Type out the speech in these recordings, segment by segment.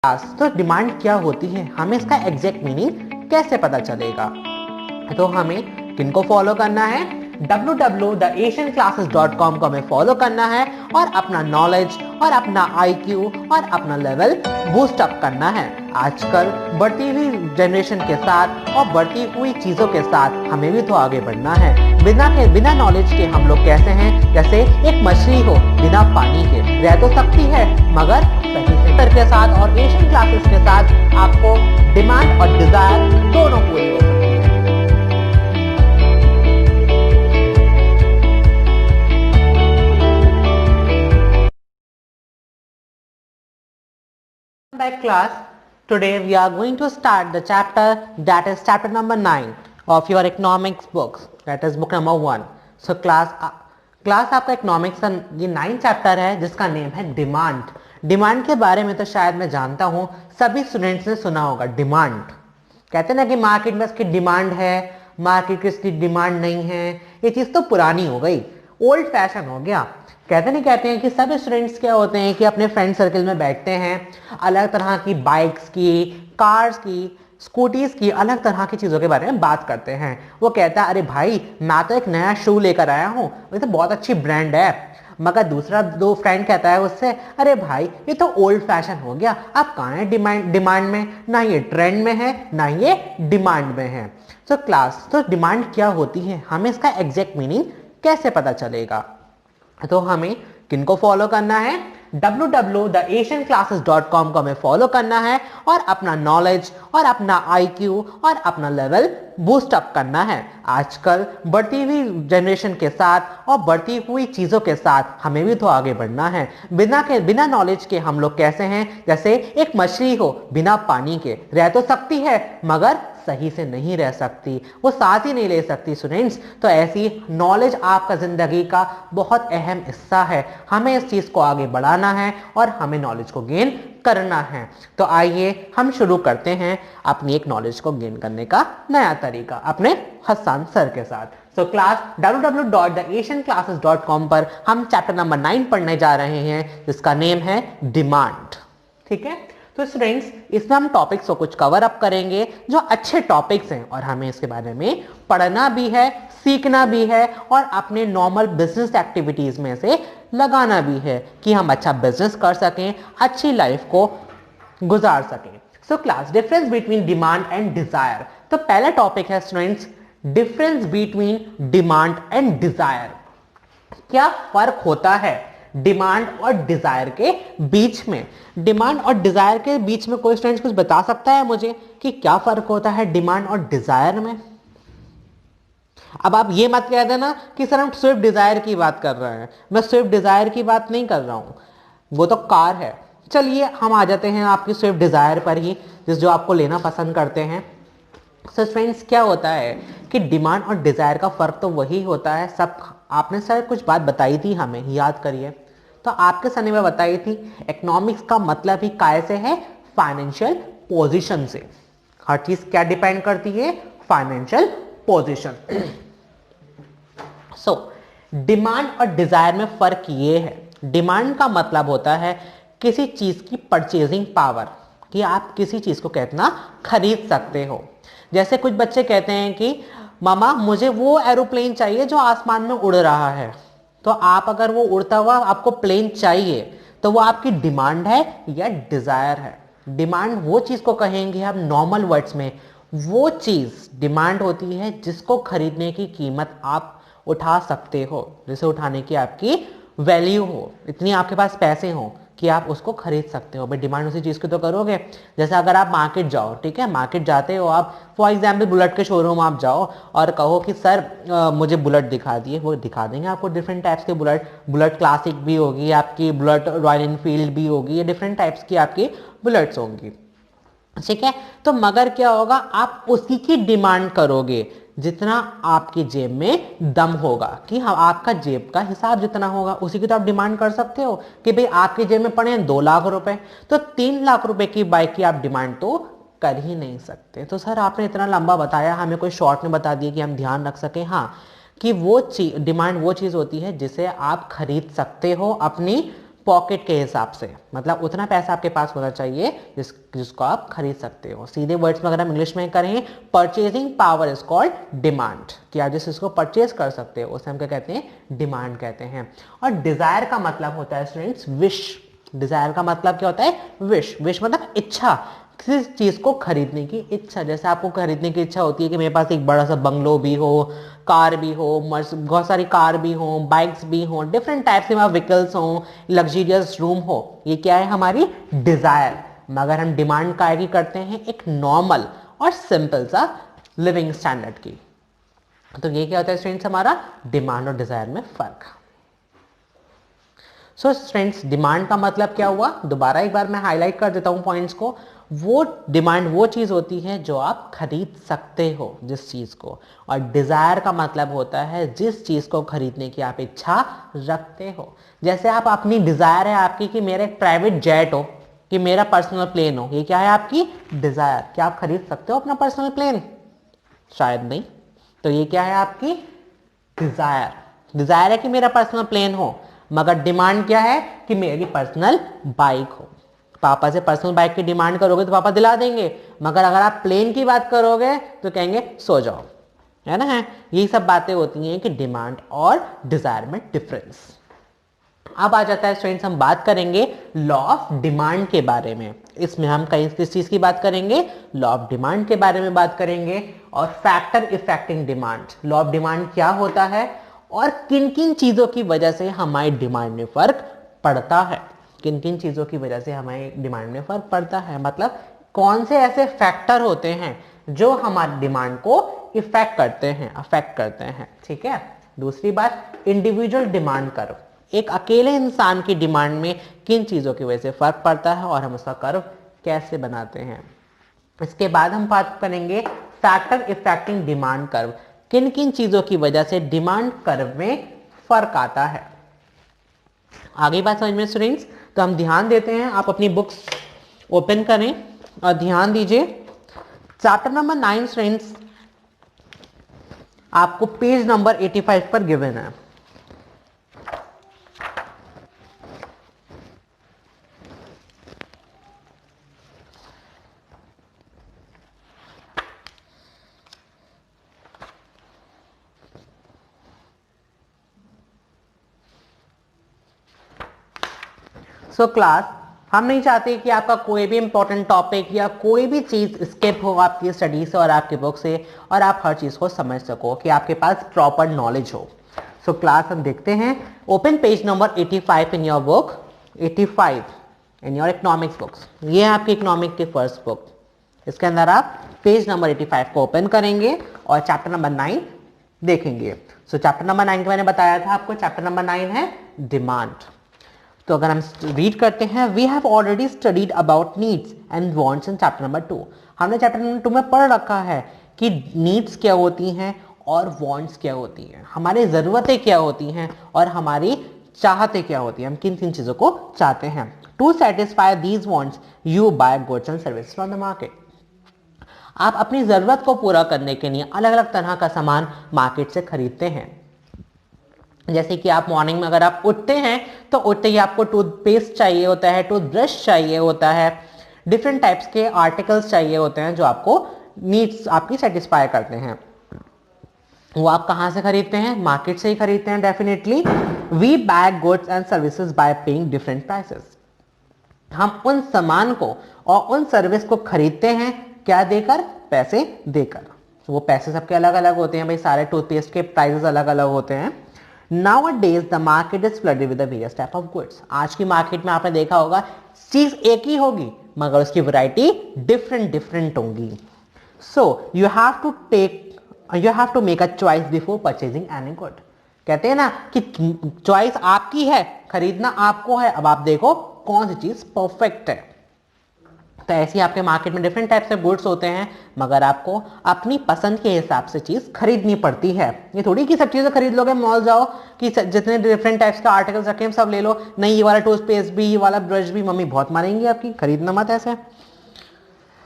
तो डिमांड क्या होती है, हमें इसका एग्जैक्ट मीनिंग कैसे पता चलेगा? तो हमें किनको फॉलो करना है? www.theasianclasses.com को हमें फॉलो करना है और अपना नॉलेज और अपना IQ और अपना लेवल बूस्ट अप करना है। आजकल बढ़ती हुई जनरेशन के साथ और बढ़ती हुई चीजों के साथ हमें भी तो आगे बढ़ना है। बिना नॉलेज के हम लोग कैसे हैं? जैसे एक मछली हो बिना पानी के, रह तो सकती है मगर सही सेंटर के साथ और एशियन क्लासेस के साथ आपको डिमांड और डिजायर दोनों पूरी हो सकती है। Back class, today we are going to start the chapter that is chapter number 9 of your economics books, that is book number 1. So class आपका इकोनॉमिक्स का ये 9 चैप्टर है जिसका नेम है डिमांड के बारे में तो शायद मैं जानता हूँ सभी स्टूडेंट्स ने सुना होगा। डिमांड कहते हैं ना कि मार्केट में इसकी डिमांड है, मार्केट की इसकी डिमांड नहीं है। ये चीज तो पुरानी हो गई, ओल्ड फैशन हो गया। कहते हैं कि सब स्टूडेंट्स क्या होते हैं कि अपने फ्रेंड सर्कल में बैठते हैं, अलग तरह की बाइक्स की, कार्स की, स्कूटीज की, अलग तरह की चीज़ों के बारे में बात करते हैं। वो कहता है अरे भाई मैं तो एक नया शू लेकर आया हूँ, ये तो बहुत अच्छी ब्रांड है। मगर दूसरा दो फ्रेंड कहता है उससे अरे भाई ये तो ओल्ड फैशन हो गया, अब कहाँ है डिमांड में, ना ये ट्रेंड में है ना ये डिमांड में है। तो डिमांड क्या होती है, हमें इसका एग्जैक्ट मीनिंग कैसे पता चलेगा? तो हमें किनको फॉलो करना है? www.theasianclasses.com को हमें फॉलो करना है और अपना नॉलेज और अपना IQ और अपना लेवल बूस्ट अप करना है। आजकल बढ़ती हुई जनरेशन के साथ और बढ़ती हुई चीजों के साथ हमें भी तो आगे बढ़ना है। बिना नॉलेज के हम लोग कैसे हैं? जैसे एक मछली हो बिना पानी के, रह तो सकती है मगर सही से नहीं रह सकती, वो सांस ही नहीं ले सकती स्टूडेंट्स। तो ऐसी नॉलेज आपका जिंदगी का बहुत अहम हिस्सा है। हमें इस चीज को आगे बढ़ाना है और हमें नॉलेज को गेन करना है। तो आइए हम शुरू करते हैं अपनी एक नॉलेज को गेन करने का नया तरीका अपने हसन सर के साथ। सो क्लास www.theasianclasses.com पर हम चैप्टर नंबर 9 पढ़ने जा रहे हैं जिसका नेम है डिमांड। ठीक है, तो स्टूडेंट्स इसमें हम टॉपिक्स को कुछ कवर अप करेंगे जो अच्छे टॉपिक्स हैं और हमें इसके बारे में पढ़ना भी है, सीखना भी है और अपने नॉर्मल बिजनेस एक्टिविटीज में से लगाना भी है कि हम अच्छा बिजनेस कर सकें, अच्छी लाइफ को गुजार सकें। So class difference between demand and desire. तो पहला टॉपिक है students difference between demand and desire. क्या फर्क होता है डिमांड और डिजायर के बीच में? डिमांड और डिजायर के बीच में कोई स्टूडेंट कुछ बता सकता है मुझे कि क्या फर्क होता है डिमांड और डिजायर में? अब आप ये मत कह देना कि सर हम स्विफ्ट डिजायर की बात कर रहे हैं। मैं स्विफ्ट डिजायर की बात नहीं कर रहा हूं, वो तो कार है। चलिए हम आ जाते हैं आपकी स्विफ्ट डिजायर पर ही, जो आपको लेना पसंद करते हैं। सो फ्रेंड्स क्या होता है कि डिमांड और डिजायर का फर्क तो वही होता है। सब आपने सर कुछ बात बताई थी हमें, याद करिए। तो आपके सर में बताई थी इकोनॉमिक्स का मतलब ही काय से है? फाइनेंशियल पोजीशन से। हर चीज क्या डिपेंड करती है? Financial position. सो डिमांड और डिजायर में फर्क ये है, डिमांड का मतलब होता है किसी चीज की परचेजिंग पावर, कि आप किसी चीज को कितना खरीद सकते हो। जैसे कुछ बच्चे कहते हैं कि मामा मुझे वो एरोप्लेन चाहिए जो आसमान में उड़ रहा है। तो आप अगर वो उड़ता हुआ आपको प्लेन चाहिए तो वो आपकी डिमांड है या डिजायर है? डिमांड वो चीज को कहेंगे हम नॉर्मल वर्ड्स में, वो चीज डिमांड होती है जिसको खरीदने की कीमत आप उठा सकते हो, जिसे उठाने की आपकी वैल्यू हो, इतनी आपके पास पैसे हो कि आप उसको खरीद सकते हो। भाई डिमांड उसी चीज की तो करोगे। जैसे अगर आप मार्केट जाओ, ठीक है, मार्केट जाते हो आप, फॉर एग्जाम्पल बुलेट के शोरूम आप जाओ और कहो कि सर मुझे बुलेट दिखा दिए, वो दिखा देंगे आपको डिफरेंट टाइप्स के बुलेट क्लासिक भी होगी आपकी, बुलेट रॉयल एनफील्ड भी होगी, ये डिफरेंट टाइप्स की आपकी बुलेट्स होंगी। ठीक है, तो मगर क्या होगा, आप उसी की डिमांड करोगे जितना आपकी जेब में दम होगा, कि हाँ आपका जेब का हिसाब जितना होगा उसी की तो आप डिमांड कर सकते हो। कि भाई आपकी जेब में पड़े हैं 2 लाख रुपए, तो 3 लाख रुपए की बाइक की आप डिमांड तो कर ही नहीं सकते। तो सर आपने इतना लंबा बताया, हमें कोई शॉर्ट में बता दिया कि हम ध्यान रख सकें। हाँ, कि वो डिमांड वो चीज होती है जिसे आप खरीद सकते हो अपनी पॉकेट के हिसाब से, मतलब उतना पैसा आपके पास होना चाहिए जिसको आप खरीद सकते हो। सीधे वर्ड्स में अगर हम इंग्लिश में करें, purchasing power is called demand, कि आप जिस चीज को परचेज कर सकते हो उसे हम क्या कहते हैं, डिमांड कहते हैं। और डिजायर का मतलब होता है स्टूडेंट्स विश। डिजायर का मतलब क्या होता है, विश। विश मतलब इच्छा, किसी चीज को खरीदने की इच्छा। जैसे आपको खरीदने की इच्छा होती है कि मेरे पास एक बड़ा सा बंगलो भी हो, कार भी हो, बहुत सारी कार भी हो, बाइक्स भी हो, डिफरेंट टाइप के व्हीकल्स हो, लग्जरियस रूम हो, ये क्या है, हमारी डिजायर। मगर हम डिमांड काय की करते हैं, एक नॉर्मल और सिंपल सा लिविंग स्टैंडर्ड की। तो ये क्या होता है स्टूडेंट्स, हमारा डिमांड और डिजायर में फर्क। सो स्टूडेंट्स, डिमांड का मतलब क्या हुआ, दोबारा एक बार मैं हाईलाइट कर देता हूं पॉइंट्स को। वो डिमांड वो चीज होती है जो आप खरीद सकते हो, जिस चीज को। और डिजायर का मतलब होता है जिस चीज को खरीदने की आप इच्छा रखते हो। जैसे आप अपनी डिजायर है आपकी कि मेरा एक प्राइवेट जेट हो, कि मेरा पर्सनल प्लेन हो, ये क्या है आपकी डिजायर। क्या आप खरीद सकते हो अपना पर्सनल प्लेन? शायद नहीं। तो ये क्या है आपकी डिजायर। डिजायर है कि मेरा पर्सनल प्लेन हो, मगर डिमांड क्या है कि मेरी पर्सनल बाइक हो। पापा से पर्सनल बाइक की डिमांड करोगे तो पापा दिला देंगे, मगर अगर आप प्लेन की बात करोगे तो कहेंगे सो जाओ, है ना। है यही सब बातें होती हैं कि डिमांड और डिजायर में डिफरेंस। अब आ जाता है स्टूडेंट्स, हम बात करेंगे लॉ ऑफ डिमांड के बारे में। इसमें हम किस चीज की बात करेंगे, लॉ ऑफ डिमांड के बारे में बात करेंगे। और factor affecting demand, law of demand क्या होता है और किन किन चीजों की वजह से हमारी डिमांड में फर्क पड़ता है। किन किन चीजों की वजह से हमारी डिमांड में फर्क पड़ता है, मतलब कौन से ऐसे फैक्टर होते हैं जो हमारी डिमांड को इफेक्ट करते हैं। ठीक है। दूसरी बात, इंडिविजुअल डिमांड कर्व, एक अकेले इंसान की डिमांड में किन चीजों की वजह से फर्क पड़ता है और हम उसका कर्व कैसे बनाते हैं। इसके बाद हम बात करेंगे फैक्टर इफेक्टिंग डिमांड कर्व, किन किन चीजों की वजह से डिमांड कर्व में फर्क आता है। आगे बात समझ में स्टूडेंट्स, तो हम ध्यान देते हैं, आप अपनी बुक्स ओपन करें और ध्यान दीजिए। चैप्टर नंबर 9 स्टूडेंट्स आपको पेज नंबर 85 पर गिवन है। सो क्लास, हम नहीं चाहते कि आपका कोई भी इंपॉर्टेंट टॉपिक या कोई भी चीज स्किप हो आपकी स्टडी से और आपके बुक से, और आप हर चीज को समझ सको, कि आपके पास प्रॉपर नॉलेज हो। सो क्लास, हम देखते हैं, open page number 85 in your book, 85 in your economics books. ये है आपकी इकोनॉमिक की फर्स्ट बुक। इसके अंदर आप पेज नंबर 85 को ओपन करेंगे और चैप्टर नंबर 9 देखेंगे। सो चैप्टर नंबर 9 के मैंने बताया था आपको, चैप्टर नंबर 9 है डिमांड। तो अगर हम रीड करते हैं, we have already studied about needs and wants in chapter number 2। हमने चैप्टर नंबर 2 में पढ़ रखा है कि नीड्स क्या होती हैं और वांट्स क्या होती हैं, हमारी ज़रूरतें क्या होती हैं और हमारी चाहतें क्या होती हैं, हम किन किन चीज़ों को चाहते हैं। To satisfy these wants you buy goods and services from the market. आप अपनी ज़रूरत को पूरा करने के लिए अलग अलग तरह का सामान मार्केट से खरीदते हैं। जैसे कि आप मॉर्निंग में अगर आप उठते हैं तो उठते ही आपको टूथपेस्ट चाहिए होता है, टूथब्रश चाहिए होता है, डिफरेंट टाइप्स के आर्टिकल्स चाहिए होते हैं जो आपको नीड्स आपकी सेटिस्फाई करते हैं। वो आप कहाँ से खरीदते हैं? मार्केट से ही खरीदते हैं definitely. We buy goods and services by paying different prices. हम उन सामान को और उन सर्विस को खरीदते हैं क्या देकर? पैसे देकर। वो पैसे सबके अलग अलग होते हैं भाई, सारे टूथपेस्ट के प्राइसेस अलग अलग होते हैं। Nowadays the market is flooded with the various type of goods। आज की मार्केट में आपने देखा होगा चीज एक ही होगी मगर उसकी वैरायटी डिफरेंट होंगी। So you have to make a choice before purchasing any good। कहते हैं ना कि चॉइस आपकी है, खरीदना आपको है, अब आप देखो कौन सी चीज परफेक्ट है। तो ऐसे ही आपके मार्केट में डिफरेंट टाइप से गुड्स होते हैं, मगर आपको अपनी पसंद के हिसाब से चीज खरीदनी पड़ती है। ये थोड़ी कि सब चीजें खरीद लोगे, मॉल जाओ कि जितने डिफरेंट टाइप्स के आर्टिकल्स रखे हैं सब ले लो, नहीं ये वाला टूथपेस्ट भी, ये वाला ब्रश भी, मम्मी बहुत मारेंगी आपकी, खरीदना मत ऐसे।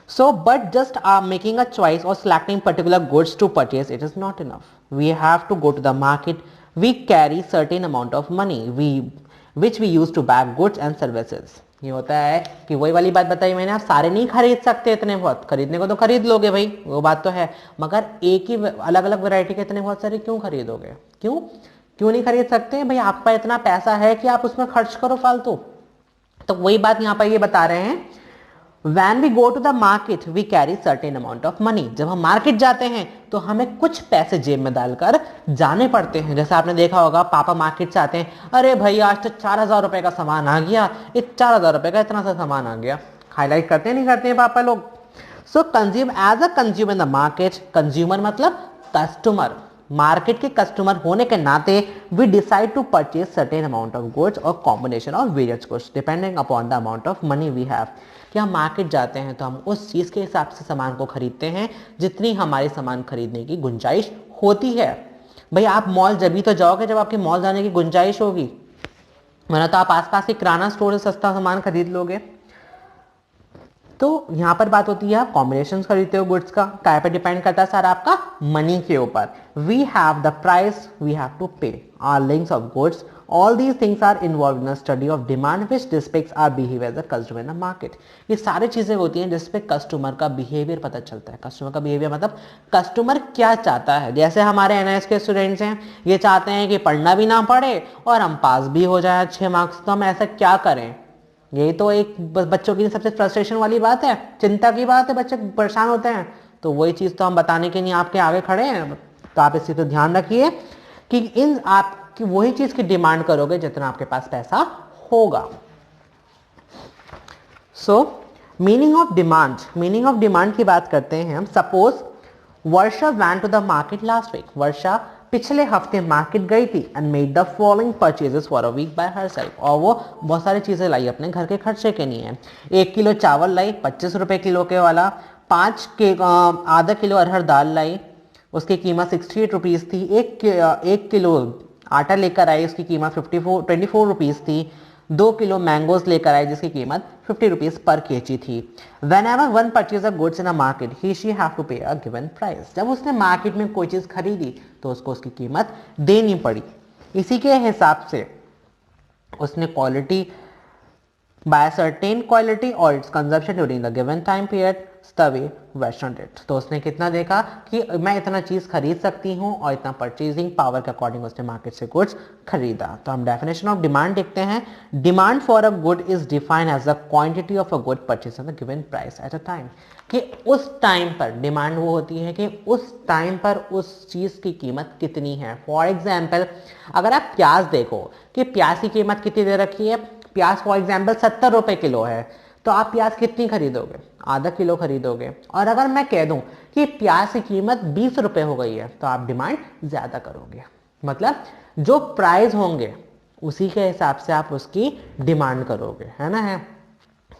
So, but just making a choice or selecting particular goods to purchase, it is not enough. We have to go to the market. We carry certain amount of money. Which we use to buy goods and services. ये होता है कि वही वाली बात बताई मैंने, आप सारे नहीं खरीद सकते इतने बहुत, खरीदने को तो खरीद लोगे भाई, वो बात तो है, मगर एक ही अलग अलग वैरायटी के इतने बहुत सारे क्यों खरीदोगे, क्यों क्यों नहीं खरीद सकते भाई, आपका इतना पैसा है कि आप उसमें खर्च करो फालतू। तो वही बात यहाँ पर ये बता रहे हैं, When we go to the market, we carry certain amount of money। जब हम मार्केट जाते हैं तो हमें कुछ पैसे जेब में डालकर जाने पड़ते हैं। जैसे आपने देखा होगा, पापा मार्केट से आते हैं, अरे भाई आज तो 4,000 रुपए का सामान आ गया, 4,000 रुपए का इतना सा सामान आ गया। हाईलाइट करते हैं नहीं करते हैं पापा लोग। So consume as a consumer in the market, consumer मतलब कस्टमर, मार्केट के कस्टमर होने के नाते we decide to purchase certain amount of goods और combination of various goods depending upon the amount of money we have. कि हम market जाते हैं तो हम उस चीज़ के हिसाब से सामान को खरीदते हैं जितनी हमारे सामान खरीदने की गुंजाइश होती है। भाई आप मॉल जब भी तो जाओगे जब आपके मॉल जाने की गुंजाइश होगी, वरना तो आप आसपास के किराना स्टोर से सस्ता सामान खरीद लोगे। तो यहां पर बात होती है आप कॉम्बिनेशन खरीदते हो गुड्स का, क्या पे डिपेंड करता है सर, आपका मनी के ऊपर। We have the price we have to pay, our links of goods, all these things are involve in study of demand which depicts our behaviour as a customer in the market. ये सारी चीजें होती हैं जिसपे customer का behaviour पता चलता है। कस्टमर का बिहेवियर मतलब कस्टमर क्या चाहता है। जैसे हमारे एनआईएस के स्टूडेंट्स हैं, ये चाहते हैं कि पढ़ना भी ना पड़े और हम पास भी हो जाए अच्छे मार्क्स, तो हम ऐसा क्या करें। यही तो एक बच्चों की सबसे फ्रस्ट्रेशन वाली बात है, चिंता की बात है, बच्चे परेशान होते हैं। तो वही चीज़ तो हम बताने के लिए आपके आगे खड़े हैं। तो आप इस चीज़ को ध्यान रखिए कि इन आपकी वही चीज़ की डिमांड करोगे जितना आपके पास पैसा होगा। So meaning of demand, meaning of demand की बात करते हैं हम। Suppose Varsha went to the market last week, Varsha पिछले हफ्ते मार्केट गई थी and made the following purchases for a week by herself, और वो बहुत सारी चीजें लाई अपने घर के खर्चे के लिए। 1 किलो चावल लाई 25 रुपए किलो के वाला, 5 के आधा किलो अरहर दाल लाई, उसकी कीमत 68 रुपीज़ थी। 1 किलो आटा लेकर आई, उसकी कीमत 24 रुपीज़ थी। 2 किलो मैंगोज लेकर आई जिसकी कीमत 50 रुपीज पर केजी थी। Whenever one purchases goods in a market, he she have to pay a given price। जब उसने मार्केट में कोई चीज खरीदी तो उसको उसकी कीमत देनी पड़ी। इसी के हिसाब से उसने quality by a certain quality or its consumption during the given time period, the way Western did। तो उसने कितना देखा कि मैं इतना चीज खरीद सकती हूँ और इतना परचेजिंग पावर के अकॉर्डिंग उसने मार्केट से गुड्स खरीदा। तो हम डेफिनेशन ऑफ डिमांड देखते हैं। Demand for a good is defined as the quantity of a good purchase at the given price at a time. कि उस टाइम पर डिमांड वो होती है कि उस टाइम पर उस चीज की कीमत कितनी है। फॉर एग्जाम्पल अगर आप प्याज देखो कि प्याज की कीमत कितनी दे रखी है, प्याज फॉर एग्जाम्पल 70 रुपए किलो है, तो आप प्याज कितनी खरीदोगे, आधा किलो खरीदोगे। और अगर मैं कह दूं कि प्याज की कीमत 20 रुपए हो गई है तो आप डिमांड ज्यादा करोगे। मतलब जो प्राइस होंगे उसी के हिसाब से आप उसकी डिमांड करोगे, है ना। है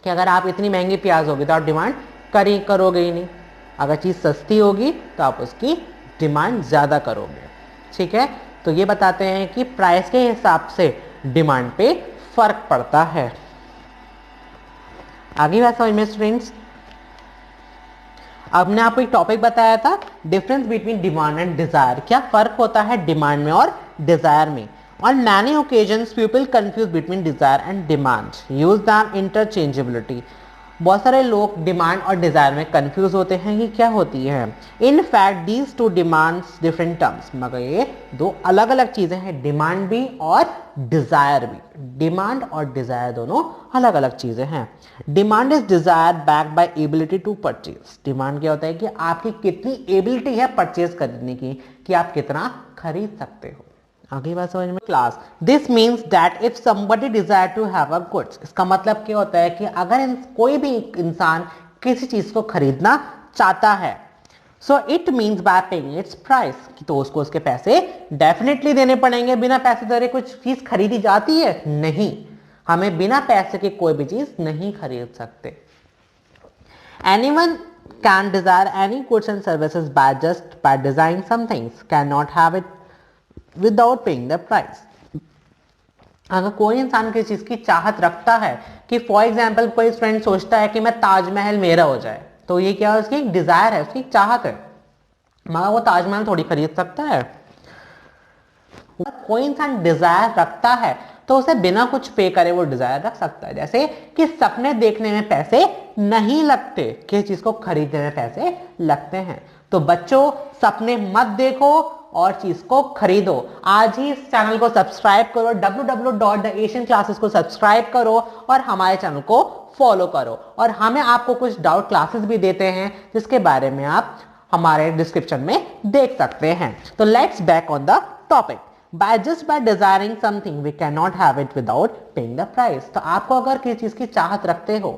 कि अगर आप इतनी महंगी प्याज होगी तो आप डिमांड करोगे ही नहीं। अगर चीज सस्ती होगी तो आप उसकी डिमांड ज्यादा करोगे। ठीक है, तो ये बताते हैं कि प्राइस के हिसाब से डिमांड पे फर्क पड़ता है। आगे बात समझ में स्टूडेंट्स, अब मैंने आपको एक टॉपिक बताया था, difference between demand and desire. क्या फर्क होता है डिमांड में और डिजायर में। On many occasions people confuse between desire and demand, use the interchangeability. बहुत सारे लोग डिमांड और डिजायर में कंफ्यूज होते हैं कि क्या होती है। In fact these two demands different terms, मगर ये दो अलग अलग चीजें हैं, डिमांड भी और डिजायर भी। डिमांड और डिजायर दोनों अलग अलग चीजें हैं। Demand is desire back by ability to purchase. Demand क्या होता है कि आपकी कितनी एबिलिटी है परचेज करने की, कि आप कितना खरीद सकते हो। आगे बात समझ में। Class, this means that if somebody desire to have a goods, इसका मतलब क्या होता है कि अगर कोई भी इंसान किसी चीज को खरीदना चाहता है, so it means by paying it's price, तो उसको उसके पैसे डेफिनेटली देने पड़ेंगे। बिना पैसे दे कुछ चीज खरीदी जाती है नहीं, हमें बिना पैसे के कोई भी चीज नहीं खरीद सकते। Anyone can desire any goods and services by just by desiring some things, can not have it without paying the price. अगर कोई इंसान किसी चीज की चाहत रखता है कि फॉर एग्जाम्पल कोई फ्रेंड सोचता है कि मैं ताजमहल मेरा हो जाए, तो ये क्या है, उसकी एक डिजायर है, उसकी एक चाहत है, मगर वो ताजमहल थोड़ी खरीद सकता है। कोई इंसान डिजायर रखता है तो उसे बिना कुछ पे करे वो डिजायर रख सकता है। जैसे कि सपने देखने में पैसे नहीं लगते, किसी चीज को खरीदने में पैसे लगते हैं। तो बच्चों, सपने मत देखो और चीज को खरीदो। आज ही इस चैनल को सब्सक्राइब करो, www.theasianclasses को सब्सक्राइब करो और हमारे चैनल को फॉलो करो। और हमें आपको कुछ डाउट क्लासेस भी देते हैं जिसके बारे में आप हमारे डिस्क्रिप्शन में देख सकते हैं। तो let's back on the topic. by desiring something we cannot have it without paying the price। तो आपको अगर किसी चीज की चाहत रखते हो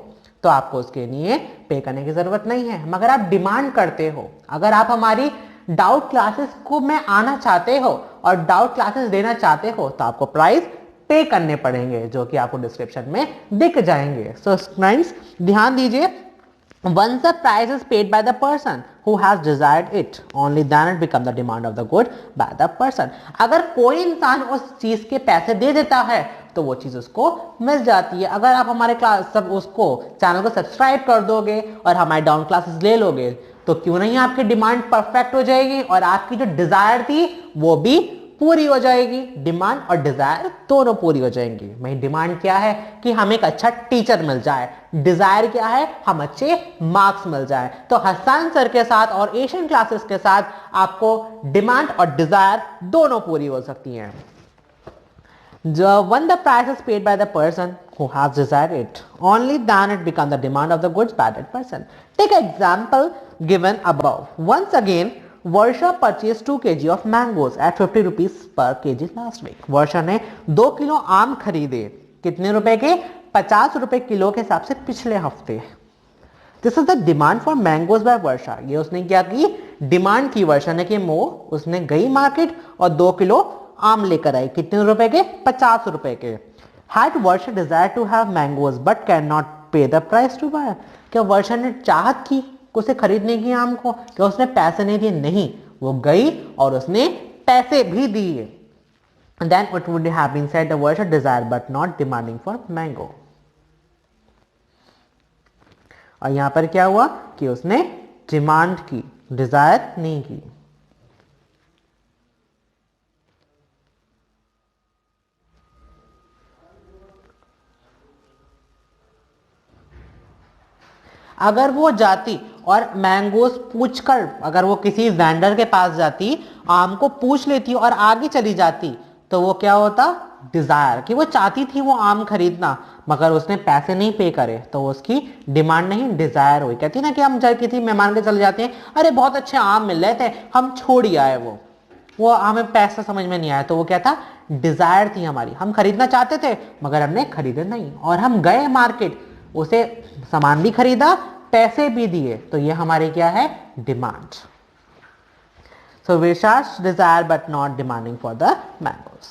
तो आपको उसके लिए पे करने की जरूरत नहीं है, मगर आप डिमांड करते हो। अगर आप हमारी डाउट क्लासेस को में आना चाहते हो और डाउट क्लासेस देना चाहते हो तो आपको प्राइस पे करने पड़ेंगे, जो कि आपको डिस्क्रिप्शन में दिख जाएंगे। सो फ्रेंड्स, ध्यान दीजिए, once the price is paid by the person who has desired it, only then it becomes the demand of the good by the person। अगर कोई इंसान उस चीज के पैसे दे देता है तो वो चीज उसको मिल जाती है। अगर आप हमारे क्लास सब उसको चैनल को सब्सक्राइब कर दोगे और हमारे डाउन क्लासेस ले लोगे तो क्यों नहीं आपकी डिमांड परफेक्ट हो जाएगी और आपकी जो डिजायर थी वो भी पूरी हो जाएगी। डिमांड और डिजायर दोनों पूरी हो जाएंगी। मेरी डिमांड क्या है कि हमें एक अच्छा टीचर मिल जाए, डिजायर क्या है हम अच्छे मार्क्स मिल जाए। तो हसन सर के साथ और एशियन क्लासेस के साथ आपको डिमांड और डिजायर दोनों पूरी हो सकती हैं। When the price is paid by the person who has desired it, only then it becomes the demand of the goods by that person। Take example given above। Once again, Varsha purchase 2 kg of mangoes at 50 rupees per kg last week। वर्षा ने 2 kilo आम खरीदे, कितने रुपए के? 50 रुपए kilo के हिसाब से पिछले हफ्ते। This is the demand for mangoes by Varsha. ये उसने क्या की? डिमांड की वर्षा ने कि उसने गई मार्केट और 2 किलो आम लेकर आई, कितने रुपए के? 50 रुपए के। Had Varsha desire to have mangoes but can not pay the price to buy. क्या वर्षा ने चाहत की उसे खरीदने की आम को, क्या उसने पैसे नहीं दिए? नहीं, वो गई और उसने पैसे भी दिए। Then it would have been said the Varsha desire but not demanding for mango। और यहां पर क्या हुआ कि उसने डिमांड की, डिजायर नहीं की। अगर वो जाती और मैंगोस पूछकर, अगर वो किसी वेंडर के पास जाती, आम को पूछ लेती और आगे चली जाती तो वो क्या होता? डिजायर, कि वो चाहती थी वो आम खरीदना मगर उसने पैसे नहीं पे करे तो उसकी डिमांड नहीं, डिजायर हुई। कहती ना कि हम किसी मेहमान के चले जाते हैं, अरे बहुत अच्छे आम मिल रहे थे हम छोड़ ही आए, वो हमें पैसा समझ में नहीं आया, तो वो क्या था? डिजायर थी हमारी, हम खरीदना चाहते थे मगर हमने खरीदे नहीं। और हम गए मार्केट, उसे सामान भी खरीदा, पैसे भी दिए, तो ये हमारी क्या है? Demand. So Visha's desire but not demanding for the mangoes।